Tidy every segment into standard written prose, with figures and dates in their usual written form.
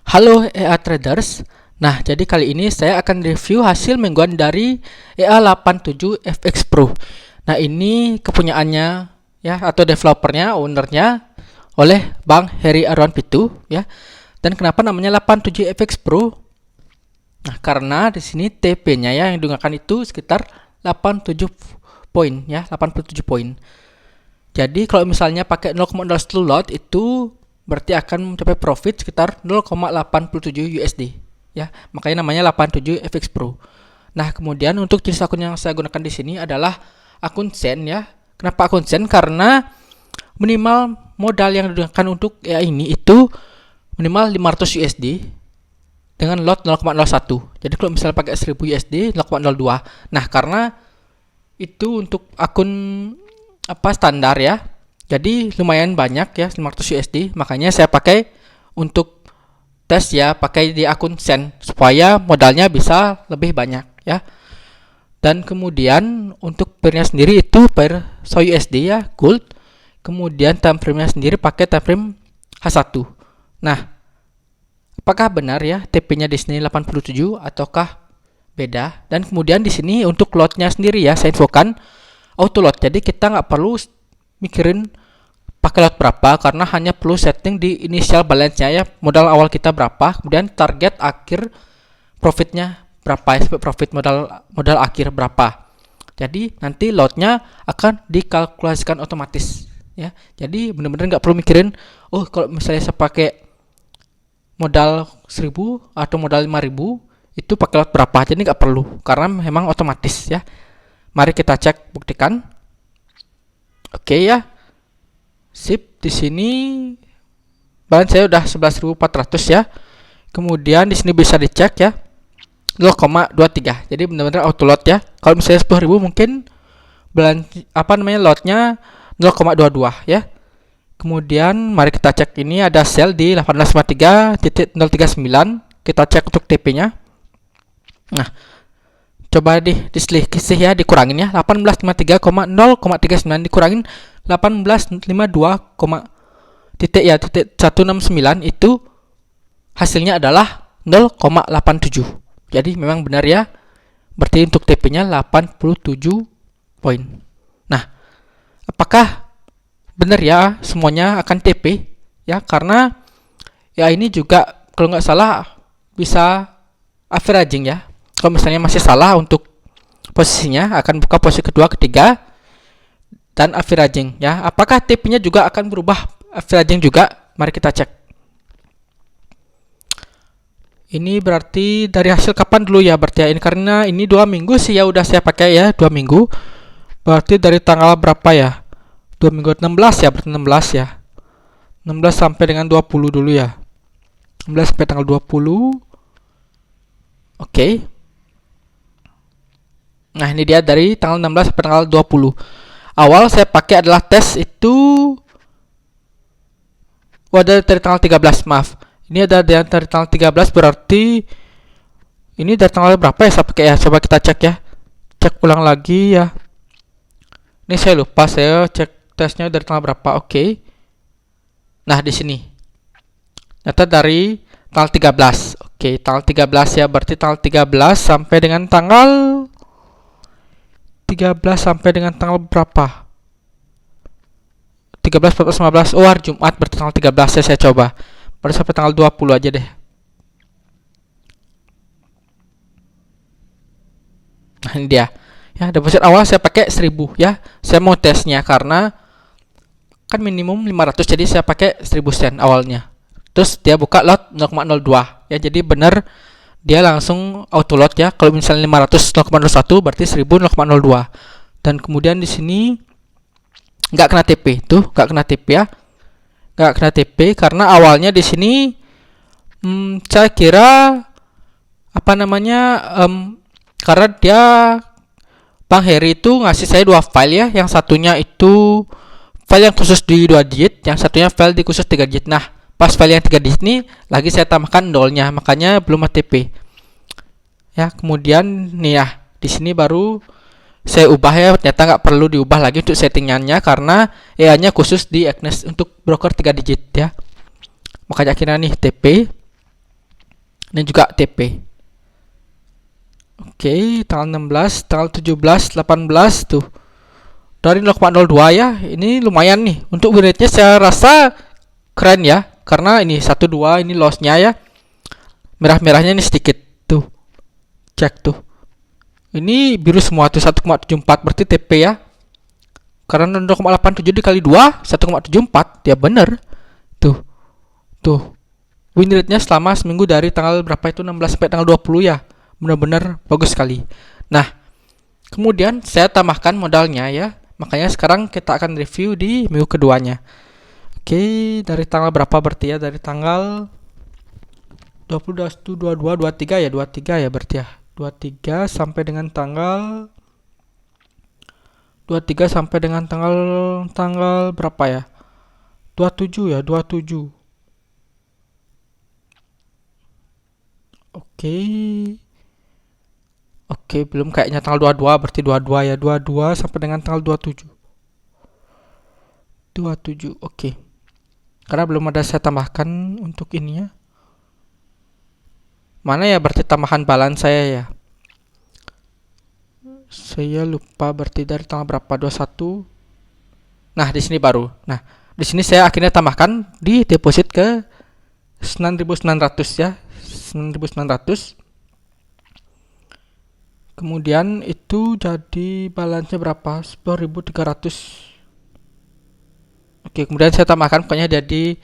Halo EA Traders. Nah, jadi kali ini saya akan review hasil mingguan dari EA87 FX Pro. Nah, ini kepunyaannya ya atau developernya, ownernya oleh Bang Heri Arwan Pitu ya. Dan kenapa namanya 87 FX Pro? Nah, karena di sini TP-nya ya yang digunakan itu sekitar 87 poin ya, 87 poin. Jadi kalau misalnya pakai 0,01 lot itu berarti akan mencapai profit sekitar 0,87 USD ya. Makanya namanya 87 FX Pro. Nah, kemudian untuk jenis akun yang saya gunakan di sini adalah akun Zen ya. Kenapa akun Zen? Karena minimal modal yang digunakan untuk ya ini itu minimal 500 USD dengan lot 0,01. Jadi kalau misalnya pakai 1000 USD 0,02. Nah, karena itu untuk akun standar ya. Jadi lumayan banyak ya 500 USD, makanya saya pakai untuk tes ya, pakai di akun Zen supaya modalnya bisa lebih banyak ya. Dan kemudian untuk pairnya sendiri itu pair SOUSD ya, gold. Kemudian time frame-nya sendiri pakai time frame H1. Nah, apakah benar ya TP-nya di sini 87 ataukah beda? Dan kemudian di sini untuk lot-nya sendiri ya, saya infokan auto lot. Jadi kita nggak perlu mikirin pakai lot berapa karena hanya perlu setting di initial balance-nya ya, modal awal kita berapa, kemudian target akhir profitnya berapa ya, profit modal akhir berapa. Jadi nanti lotnya akan dikalkulasikan otomatis ya. Jadi benar-benar nggak perlu mikirin kalau misalnya saya pakai modal 1000 atau modal 5000 itu pakai lot berapa. Jadi nggak perlu karena memang otomatis ya. Mari kita cek buktikan. Oke ya. Sip, di sini balance saya udah 11.400 ya. Kemudian di sini bisa dicek ya. 0,23. Jadi benar-benar auto lot ya. Kalau misalnya 10.000 mungkin balance lotnya 0,22 ya. Kemudian mari kita cek, ini ada sell di 1853.039. Kita cek untuk TP-nya. Nah, coba diselisih ya, dikurangin ya. 1853,0,39 dikurangin 1852,169 itu hasilnya adalah 0,87. Jadi memang benar ya. Berarti untuk TP-nya 87 poin. Nah, apakah benar ya semuanya akan TP ya? Karena ya ini juga kalau nggak salah bisa averaging ya. Kalau misalnya masih salah untuk posisinya akan buka posisi kedua, ketiga dan averaging ya. Apakah TP-nya juga akan berubah averaging juga? Mari kita cek. Ini berarti dari hasil kapan dulu ya? Berarti ya ini karena ini 2 minggu sih ya udah saya pakai ya, 2 minggu. Berarti dari tanggal berapa ya? 2 minggu 16 ya, berarti 16 ya. 16 sampai dengan 20 dulu ya. 16 sampai tanggal 20. Oke. Nah, ini dia dari tanggal 16 sampai tanggal 20. Awal saya pakai adalah tes itu ada dari tanggal 13, maaf. Ini ada dari tanggal 13, berarti ini dari tanggal berapa ya saya pakai ya? Coba kita cek ya. Cek ulang lagi ya. Ini saya lupa, saya cek tesnya dari tanggal berapa. Oke. Nah, di sini. Ternyata dari tanggal 13. Oke, tanggal 13 ya, berarti tanggal 13 sampai dengan tanggal 13 sampai dengan tanggal berapa? 13, 14, 15. Oh, hari Jumat berarti tanggal 13 ya, saya coba. Berarti sampai tanggal 20 aja deh. Nah, ini dia. Ya, deposit awal saya pakai 1000 ya. Saya mau tesnya karena kan minimum 500, jadi saya pakai 1000 sen awalnya. Terus dia buka lot 0,02 ya. Jadi benar dia langsung auto lot ya. Kalau misalnya 500 0,01 berarti 1000 0,02. Dan kemudian di sini nggak kena TP, tuh nggak kena TP ya, nggak kena TP karena awalnya di sini saya kira karena dia Bang Heri itu ngasih saya 2 file ya. Yang satunya itu file yang khusus di 2 digit, yang satunya file di khusus 3 digit. Nah, pas file yang 3 digit ini lagi saya tambahkan nolnya, makanya belum ATP. Ya, kemudian nih ya, di sini baru saya ubah ya, ternyata nggak perlu diubah lagi untuk settingannya karena EA-nya khusus di Agnes untuk broker 3 digit ya. Makanya akhirnya nih TP. Ini juga TP. Oke, tanggal 16, tanggal 17, 18 tuh. Dari 0,02 ya. Ini lumayan nih. Untuk win rate-nya saya rasa keren ya. Karena ini 1,2 ini loss-nya ya. Merah-merahnya ini sedikit tuh. Cek tuh. Ini biru semua tuh 1,74 berarti TP ya. Karena 0,87 dikali 2 1,74 ya bener. Tuh. Tuh. Win rate-nya selama seminggu dari tanggal berapa itu 16 sampai tanggal 20 ya. Benar-benar bagus sekali. Nah, kemudian saya tambahkan modalnya ya. Makanya sekarang kita akan review di minggu keduanya. Oke, dari tanggal berapa berarti ya? Dari tanggal 20, 22, 23 ya, 23 ya berarti ya. 23 sampai dengan tanggal 23 sampai dengan tanggal berapa ya? 27 ya, 27. Oke. Oke, belum kayaknya tanggal 22 berarti 22 ya, 22 sampai dengan tanggal 27. 27. Oke. Karena belum ada saya tambahkan untuk ini ya. Mana ya berarti tambahan balance saya ya? Saya lupa berarti dari tanggal berapa? 21. Nah, di sini baru. Nah, di sini saya akhirnya tambahkan di deposit ke 9.900 ya. 9.900. Kemudian itu jadi balance-nya berapa? 10.300. Oke, kemudian saya tambahkan pokoknya jadi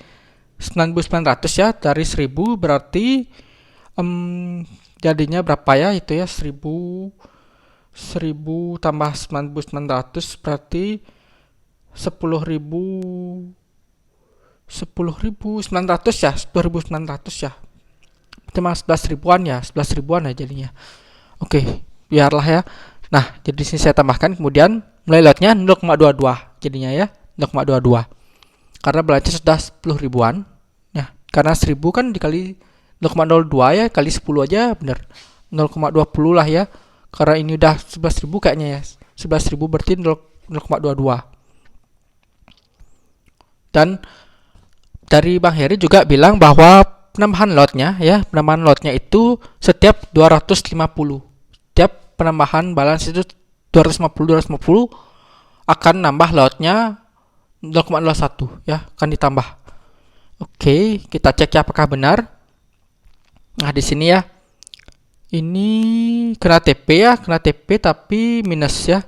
9.900 ya. Dari 1.000 berarti jadinya berapa ya? Itu ya 1.000 tambah 9.900 berarti 10.900 ya. 10.900 ya. Cuma 11 ribuan ya. 11 ribuan ya jadinya. Oke, biarlah ya. Nah, jadi di sini saya tambahkan kemudian mulai lotnya 0,22 jadinya ya. 0,22. Karena balance sudah 10 ribuan ya. Karena 1000 kan dikali 0,02 ya, kali 10 aja bener 0,20 lah ya. Karena ini udah 11.000 kayaknya ya. 11.000 berarti 0,22. Dan dari Bang Heri juga bilang bahwa penambahan lotnya ya, penambahan lotnya itu setiap 250. Setiap penambahan balance itu 250 akan nambah lotnya 0,01 ya, akan ditambah. Oke, kita cek ya apakah benar. Nah, di sini ya. Ini kena TP ya, kena TP tapi minus ya.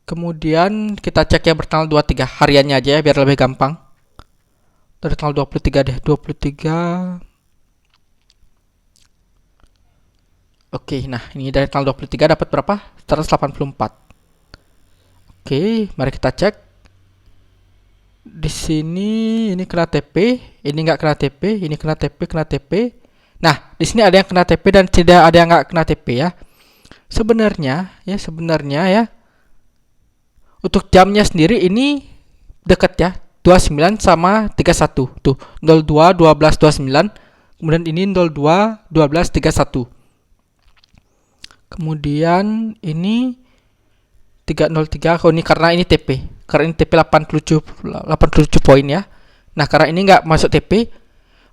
Kemudian kita cek ya bertanggal 23 hariannya aja ya biar lebih gampang. Dari tanggal 23 deh, 23. Oke, nah ini dari tanggal 23 dapat berapa? 184. Oke, mari kita cek. Di sini ini kena TP, ini nggak kena TP, ini kena TP, kena TP. Nah, di sini ada yang kena TP dan tidak ada yang nggak kena TP ya. Sebenarnya ya, untuk jamnya sendiri ini dekat ya, 29 sama 31. Tuh, 02 12 29. Kemudian ini 02 12 31. Kemudian ini 303. Oh, ini karena ini TP. Karena ini TP 87 poin ya. Nah, karena ini nggak masuk TP,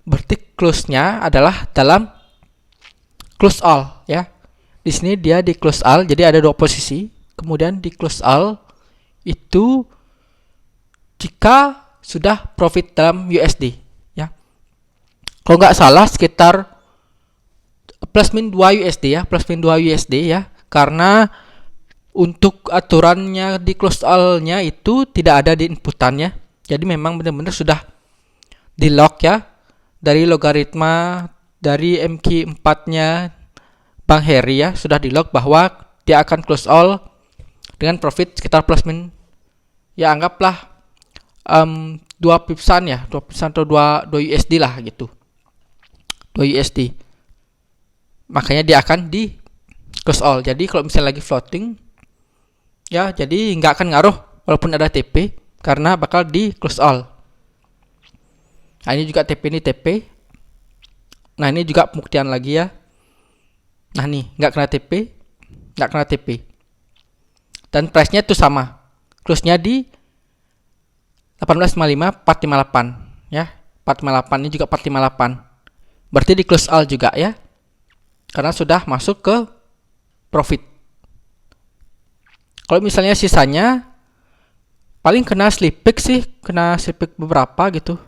berarti close-nya adalah dalam close all ya. Di sini dia di close all, jadi ada dua posisi. Kemudian di close all itu jika sudah profit dalam USD ya. Kalau nggak salah sekitar plus min 2 USD ya, plus min 2 USD ya. Karena untuk aturannya di close all-nya itu tidak ada di inputannya. Jadi memang benar-benar sudah di lock ya. Dari logaritma dari MQ4-nya Bang Heri ya, sudah di lock bahwa dia akan close all dengan profit sekitar plus min ya anggaplah 2 pipsan ya, 2 pipsan atau 2 USD lah gitu. 2 USD. Makanya dia akan di close all. Jadi kalau misalnya lagi floating ya, jadi nggak akan ngaruh walaupun ada TP karena bakal di close all. Nah, ini juga TP, ini TP. Nah, ini juga pembuktian lagi ya. Nah, nih nggak kena TP, nggak kena TP. Dan price-nya itu sama. Close-nya di 18.55 458 ya. 458 ini juga 458. berarti di close all juga ya, karena sudah masuk ke profit. Kalau misalnya sisanya paling kena slip peak sih, kena slip peak beberapa gitu.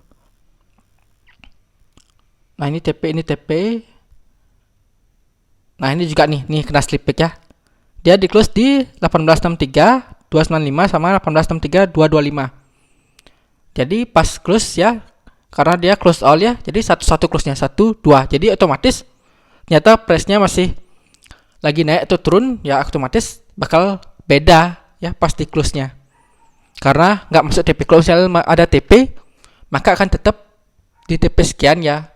Nah ini TP, ini TP. Nah ini juga nih kena slip peak ya. Dia di close di 1863, 295 sama 1863, 225. Jadi pas close ya, karena dia close all ya, jadi satu close-nya 1, 2. Jadi otomatis ternyata price-nya masih lagi naik atau turun, ya otomatis bakal beda ya pas di close-nya. Karena nggak masuk TP. Kalau misalnya ada TP, maka akan tetap di TP sekian ya.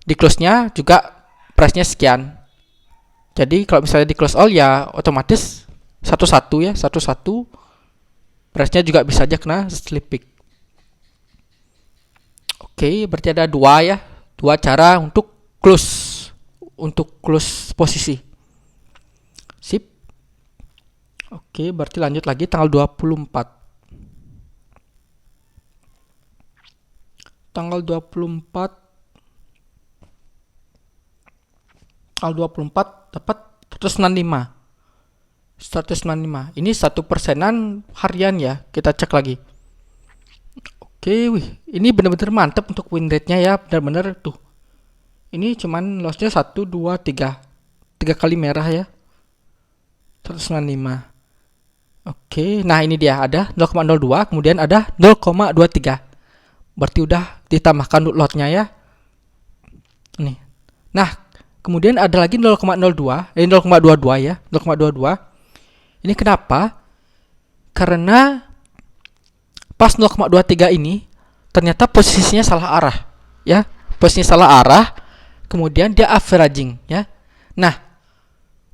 Di close-nya juga price-nya sekian. Jadi kalau misalnya di close all ya otomatis satu ya, satu. Price-nya juga bisa aja kena slip peak. Oke, berarti ada dua cara untuk close posisi. Sip. Oke, berarti lanjut lagi tanggal 24. Tanggal 24 dapat 165. Ini 1%-an harian ya. Kita cek lagi. Oke, ini benar-benar mantap untuk win rate-nya ya. Benar-benar tuh. Ini cuman loss-nya 1, 2, 3. 3 kali merah ya. 195. Oke, nah ini dia ada 0,02, kemudian ada 0,23. Berarti udah ditambahkan lot-nya ya. Nih. Nah, kemudian ada lagi 0,02, 0,22 ya, 0,22. Ini kenapa? Karena pas 0,23 ini ternyata posisinya salah arah ya. Posisinya salah arah, kemudian dia averaging ya. Nah,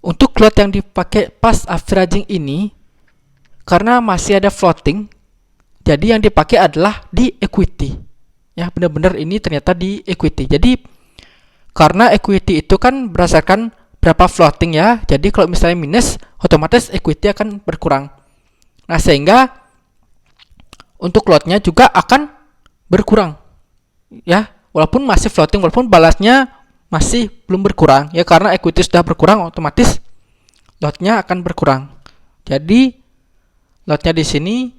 untuk lot yang dipakai pas averaging ini karena masih ada floating, jadi yang dipakai adalah di equity. Ya, benar-benar ini ternyata di equity. Jadi karena equity itu kan berdasarkan berapa floating ya. Jadi kalau misalnya minus, otomatis equity akan berkurang. Nah, sehingga untuk lotnya juga akan berkurang. Ya, walaupun masih floating, walaupun balasnya masih belum berkurang ya, karena equity sudah berkurang, otomatis lotnya akan berkurang. Jadi lotnya di sini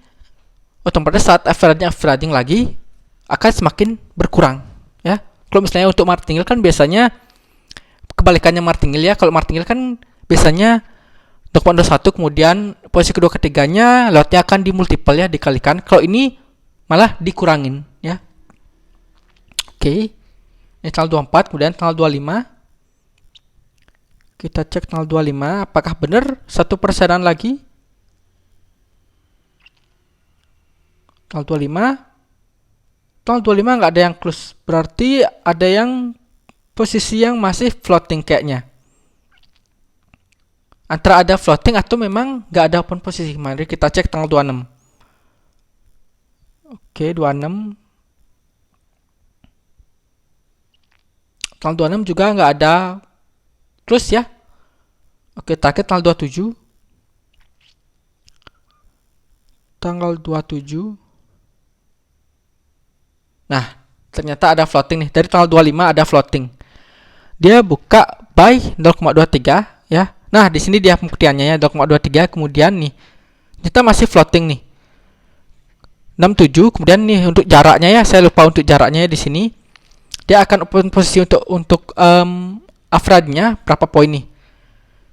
otomatis saat averaging lagi akan semakin berkurang ya. Kalau misalnya untuk martingale kan biasanya kebalikannya martingale ya. Kalau martingale kan biasanya 0,21, kemudian posisi kedua ketiganya lotnya akan dimultiple ya, dikalikan. Kalau ini malah dikurangin ya. Oke. Ini tanggal 24, kemudian tanggal 25. Kita cek tanggal 25 apakah benar 1%-an lagi. Tanggal 25 nggak ada yang close, berarti ada yang posisi yang masih floating kayaknya. Antara ada floating atau memang nggak ada open posisi. Mari kita cek tanggal 26. Oke, 26. Tanggal 26 juga nggak ada close ya. Oke, target tanggal 27. Tanggal 27. Nah, ternyata ada floating nih. Dari tanggal 25 ada floating. Dia buka buy 0,23 ya. Nah, di sini dia pembuktiannya ya 0,23, kemudian nih kita masih floating nih. 67, kemudian nih untuk jaraknya ya, saya lupa untuk jaraknya ya di sini. Dia akan open posisi untuk average-nya berapa poin nih?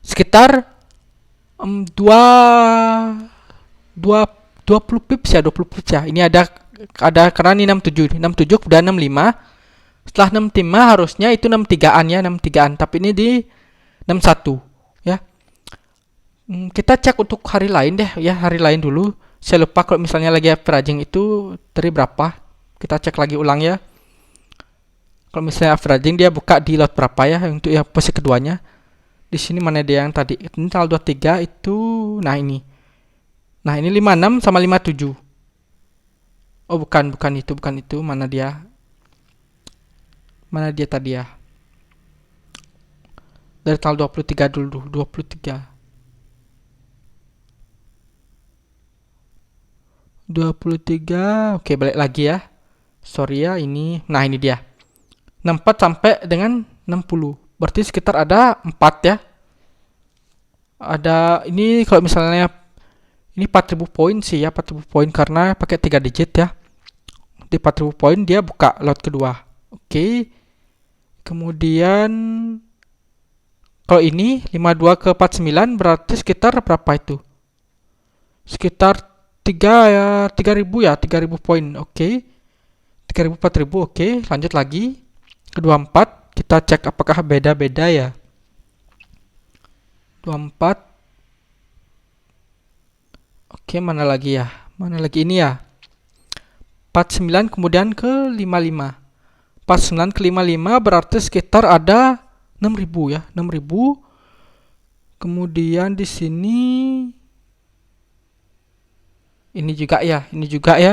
Sekitar 20 pips ya, 20 pips ya. Ini ada karena ini 67 kemudian 65. Setelah 65 harusnya itu 63-an ya, 63-an, tapi ini di 61 ya. Kita cek untuk hari lain deh ya, hari lain dulu. Saya lupa kalau misalnya lagi averaging itu dari berapa. Kita cek lagi ulang ya. Kalau misalnya averaging dia buka di lot berapa ya untuk yang posisi keduanya. Di sini mana dia yang tadi? Ini tanggal 23 itu, nah ini. Nah, ini 56 sama 57. Oh, bukan itu. Mana dia? Mana dia tadi ya? Dari tanggal 23 dulu, 23. 23. Oke, balik lagi ya. Sorry ya, ini. Nah, ini dia. 64 sampai dengan 60. Berarti sekitar ada 4 ya. Ada ini kalau misalnya ini 4000 poin sih ya, 4000 poin karena pakai 3 digit ya. Di 4000 poin dia buka lot kedua. Oke. Kemudian kalau ini 52 ke 49 berarti sekitar berapa itu? Sekitar 3 ya, 3000 ya, 3000 poin. Oke. 3000 4000. Oke, lanjut lagi. Kedua 4 kita cek apakah beda-beda ya. 24. Oke, mana lagi ya? Mana lagi ini ya? 49 kemudian ke 55. 49 ke 55 berarti sekitar ada 6000 ya, 6000. Kemudian di sini ini juga ya,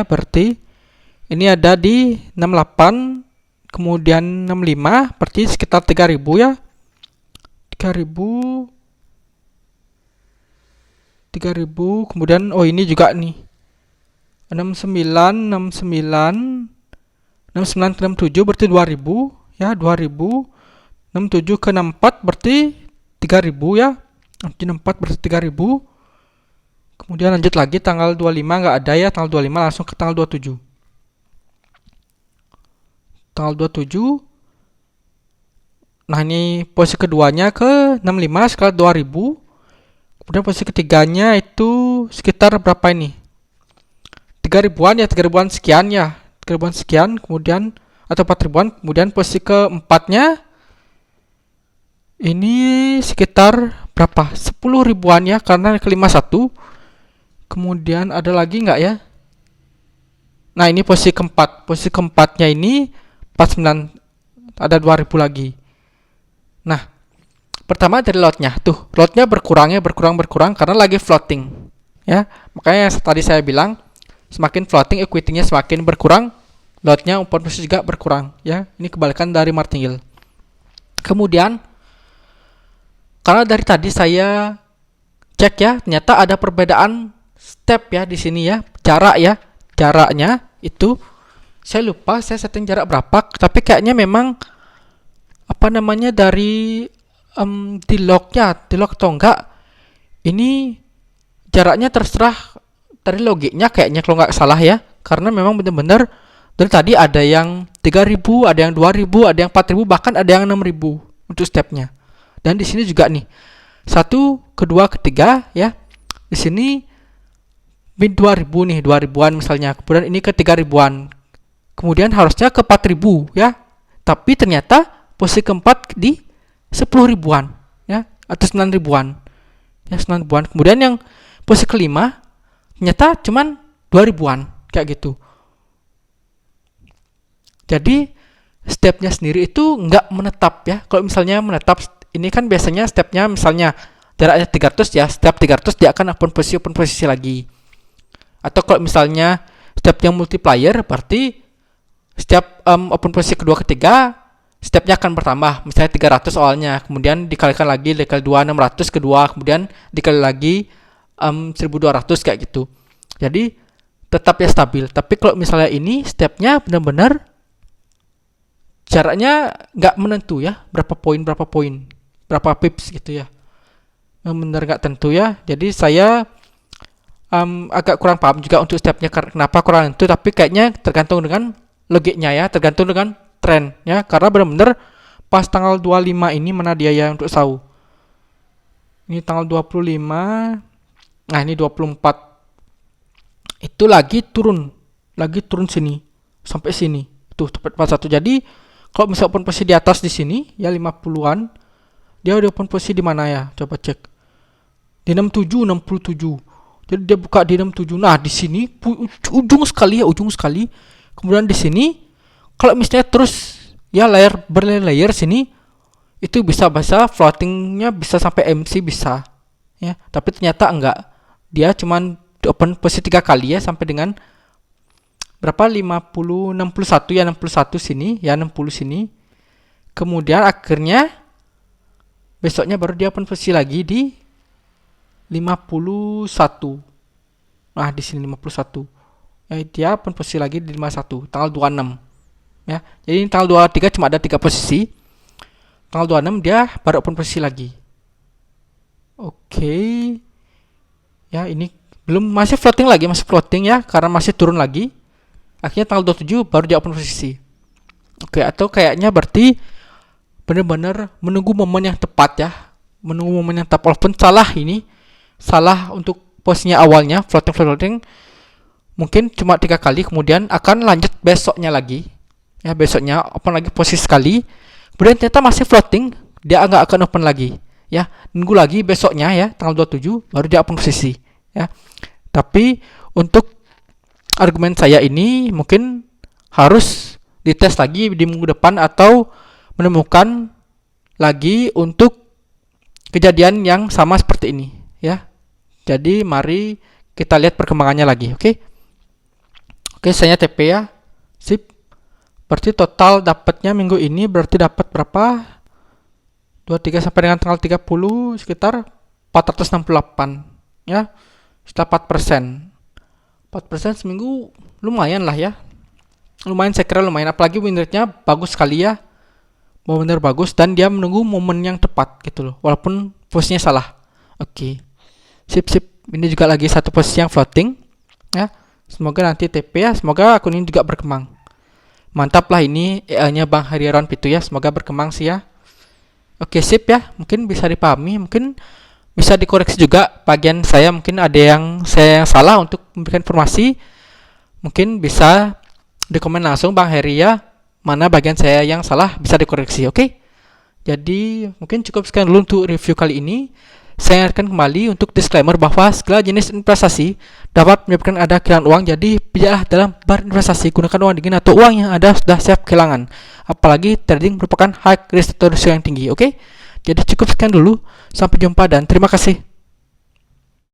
berarti ini ada di 68 kemudian 65 berarti sekitar 3000 ya. 3000 kemudian ini juga nih 69 ke 67 berarti 2000 ya, 2000. 67 ke 64 berarti 3000 ya. 64 berarti 3000. Kemudian lanjut lagi tanggal 25 nggak ada ya, tanggal 25 langsung ke tanggal 27. Tanggal 27. Nah, ini posisi keduanya ke 65 skala 2000. Kemudian posisi ketiganya itu sekitar berapa ini? 3000-an ya, 3000-an sekian ya. 3000-an sekian, kemudian atau 4000-an. Kemudian posisi keempatnya ini sekitar berapa? 10.000-an ya, karena ke 51. Kemudian ada lagi nggak ya? Nah, ini posisi keempat. Posisi keempatnya ini 49, ada 2000 lagi. Nah, pertama dari lotnya, tuh lotnya berkurang karena lagi floating ya. Makanya yang tadi saya bilang semakin floating equity-nya semakin berkurang, lotnya open position juga berkurang ya. Ini kebalikan dari martingale. Kemudian karena dari tadi saya cek ya, ternyata ada perbedaan step ya di sini ya, jaraknya itu saya lupa saya setting jarak berapa, tapi kayaknya memang dari di lock atau enggak, ini jaraknya terserah dari logiknya kayaknya kalau nggak salah ya, karena memang benar-benar dari tadi ada yang 3000, ada yang 2000, ada yang 4000, bahkan ada yang 6000 untuk stepnya. Dan di sini juga nih 1, kedua, ketiga ya, di sini min 2000 nih, 2000-an misalnya, kemudian ini ke 3000-an, kemudian harusnya ke 4000 ya, tapi ternyata posisi keempat di 10.000-an ya, atau 9.000-an ya, 9.000-an. Kemudian yang posisi kelima ternyata cuman 2.000-an kayak gitu. Jadi stepnya sendiri itu nggak menetap ya. Kalau misalnya menetap, ini kan biasanya stepnya misalnya jaraknya 300 ya, setiap 300 dia akan open posisi lagi. Atau kalau misalnya stepnya multiplier, berarti setiap open posisi kedua ketiga stepnya akan bertambah, misalnya 300 awalnya, kemudian dikalikan lagi, dikali 2, 600 kedua, kemudian dikali lagi 1200 kayak gitu. Jadi tetap ya stabil. Tapi kalau misalnya ini stepnya benar-benar jaraknya nggak menentu ya, berapa poin, berapa pips gitu ya, benar nggak tentu ya. Jadi saya agak kurang paham juga untuk stepnya kenapa kurang tentu, tapi kayaknya tergantung dengan logiknya ya, tergantung dengan tren ya, karena benar-benar pas tanggal 25 ini mana dia ya untuk SAU. Ini tanggal 25. Nah, ini 24. Itu lagi turun sini sampai sini. Tuh tepat pas satu. Jadi kalau misalnya open posisi di atas di sini ya 50-an, dia udah open posisi di mana ya? Coba cek. Di 67. Jadi dia buka di 67. Nah, di sini ujung sekali. Kemudian di sini kalau misalnya terus ya berlayer sini, itu bisa floatingnya bisa sampai MC bisa ya, tapi ternyata enggak, dia cuman open posisi 3 kali ya, sampai dengan berapa, 51 ya, 61 sini ya, 60 sini, kemudian akhirnya besoknya baru dia open posisi lagi di 51. Nah, di sini 51 ya, dia open posisi lagi di 51 tanggal 26. ya. Jadi tanggal 23 cuma ada 3 posisi. Tanggal 26 dia baru open posisi lagi. Oke. Ya, ini masih floating lagi, masih floating ya, karena masih turun lagi. Akhirnya tanggal 27 baru dia open posisi. Oke, atau kayaknya berarti benar-benar menunggu momen yang tepat ya. Menunggu momen yang tepat, walaupun salah untuk posisinya awalnya floating mungkin cuma 3 kali, kemudian akan lanjut besoknya lagi ya, besoknya open lagi posisi sekali, kemudian ternyata masih floating, dia nggak akan open lagi ya, nunggu lagi besoknya ya tanggal 27 baru dia open posisi ya. Tapi untuk argumen saya ini mungkin harus dites lagi di minggu depan atau menemukan lagi untuk kejadian yang sama seperti ini ya. Jadi mari kita lihat perkembangannya lagi. Oke, saya TP ya. Sip. Berarti total dapatnya minggu ini berarti dapat berapa? 23 sampai dengan tanggal 30 sekitar 468 ya. Sekitar 4%. 4% seminggu lumayan lah ya. Lumayan, saya kira lumayan, apalagi win rate-nya bagus sekali ya. Benar bagus, dan dia menunggu momen yang tepat gitu loh. Walaupun posisinya salah. Oke. Sip. Ini juga lagi satu posisi yang floating ya. Semoga nanti TP ya. Semoga akun ini juga berkembang. Mantap lah ini EA-nya Bang Hariawan Pitu ya. Semoga berkembang sih ya. Oke, sip ya. Mungkin bisa dipahami, mungkin bisa dikoreksi juga bagian saya. Mungkin ada yang saya salah untuk memberikan informasi. Mungkin bisa di komen langsung Bang Heri ya. Mana bagian saya yang salah, bisa dikoreksi. Oke. Jadi mungkin cukup sekian dulu untuk review kali ini. Saya ingatkan kembali untuk disclaimer bahwa segala jenis investasi dapat menyebabkan ada kehilangan uang. Jadi bijaklah dalam berinvestasi, gunakan uang dingin atau uang yang ada sudah siap kehilangan. Apalagi trading merupakan high risk atau risiko yang tinggi. Oke. Jadi cukup sekian dulu. Sampai jumpa dan terima kasih.